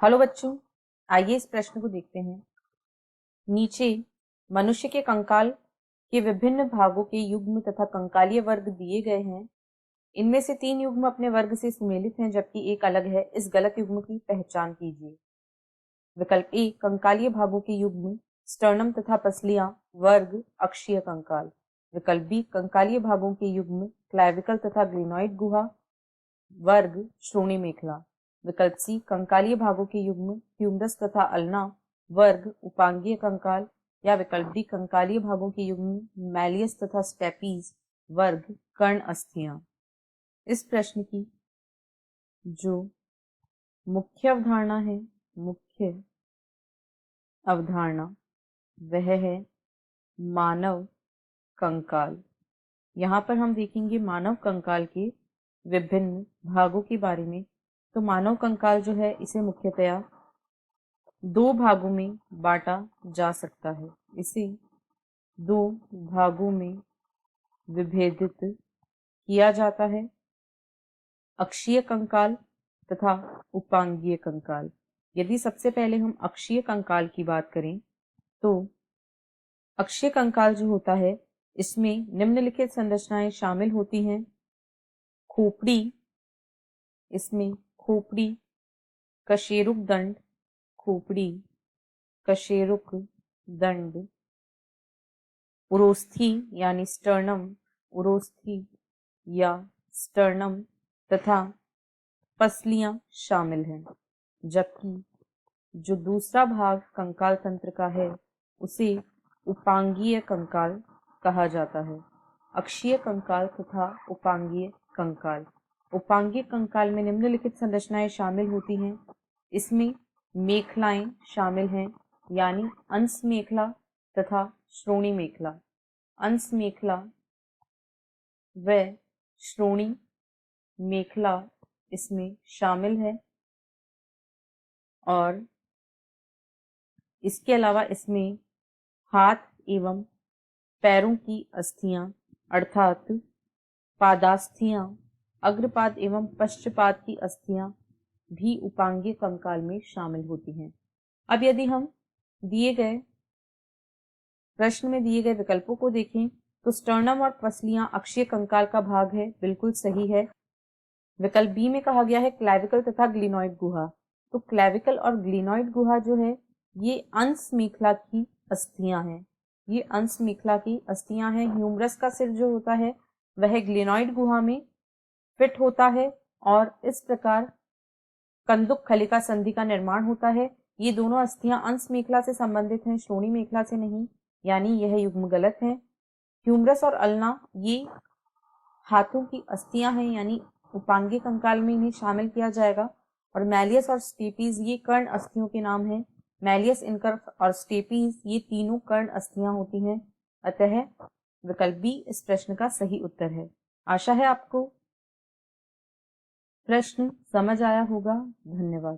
Hello बच्चों, आइए इस प्रश्न को देखते हैं। नीचे मनुष्य के कंकाल के विभिन्न भागों के युग्म तथा कंकालीय वर्ग दिए गए हैं। इनमें से 3 युग्म अपने वर्ग से सुमेलित हैं जबकि एक अलग है। इस गलत युग्म की पहचान कीजिए। विकल्प ए, कंकालीय भागों के युग्म स्टर्नम तथा पसलियां, वर्ग अक्षीय कंकाल। विकल्प बी, कंकालीय भागों के युग्म क्लैविकल तथा ग्लिनॉइड गुहा, वर्ग श्रोणि मेखला। विकल्प सी, कंकालीय भागों के युग्म ह्यूमरस तथा अल्ना, वर्ग उपांगीय कंकाल। या विकल्प डी, कंकालीय भागों के युग्म मैलियस तथा स्टेपीज, वर्ग कर्ण अस्थियां। इस प्रश्न की जो मुख्य अवधारणा है, मुख्य अवधारणा वह है मानव कंकाल। यहाँ पर हम देखेंगे मानव कंकाल के विभिन्न भागों के बारे में। तो मानव कंकाल जो है इसे मुख्यतया 2 भागों में बांटा जा सकता है। इसे 2 भागों में विभेदित किया जाता है, अक्षीय कंकाल तथा उपांगीय कंकाल। यदि सबसे पहले हम अक्षीय कंकाल की बात करें तो अक्षीय कंकाल जो होता है इसमें निम्नलिखित संरचनाएं शामिल होती हैं। खोपड़ी, इसमें खोपड़ी, कशेरुक दंड, खोपड़ी, कशेरुक दंड, उरोस्थी यानी स्टर्नम, उरोस्थी या स्टर्नम तथा पसलियां शामिल हैं। जबकि जो दूसरा भाग कंकाल तंत्र का है उसे उपांगीय कंकाल कहा जाता है। अक्षीय कंकाल तथा उपांगीय कंकाल। उपांगीय कंकाल में निम्नलिखित संरचनाएं शामिल होती हैं। इसमें मेखलाएं शामिल हैं, यानी अंश मेखला तथा श्रोणि मेखला। अंश मेखला व श्रोणि मेखला इसमें शामिल है और इसके अलावा इसमें हाथ एवं पैरों की अस्थियां अर्थात पादास्थियां, अग्रपाद एवं पश्चपाद की अस्थियां भी उपांगीय कंकाल में शामिल होती हैं। अब यदि हम दिए गए प्रश्न में दिए गए विकल्पों को देखें तो स्टर्नम और पसलियां अक्षीय कंकाल का भाग है, बिल्कुल सही है। विकल्प बी में कहा गया है क्लैविकल तथा ग्लिनॉइड गुहा। तो क्लैविकल और ग्लिनॉइड गुहा जो है ये अंश मेखला की अस्थियां हैं। ये अंश मेखला की अस्थियां हैं। ह्यूमरस का सिर जो होता है वह ग्लिनॉइड गुहा में फिट होता है और इस प्रकार कंदुक खलिका संधि का निर्माण होता है। ये दोनों अस्थियां अंश मेखला से संबंधित हैं, श्रोणि मेखला से नहीं, यानी यह युग्म गलत है। ह्यूमरस और अल्ना ये हाथों की अस्थियां हैं, यानी उपांगीय कंकाल में इन्हें शामिल किया जाएगा। और मैलियस और स्टेपीज ये कर्ण अस्थियों के नाम हैं। मैलियस, इनकर्व और स्टेपीज ये तीनों कर्ण अस्थियां होती हैं। अतः विकल्प बी इस प्रश्न का सही उत्तर है। आशा है आपको प्रश्न समझ आया होगा। धन्यवाद।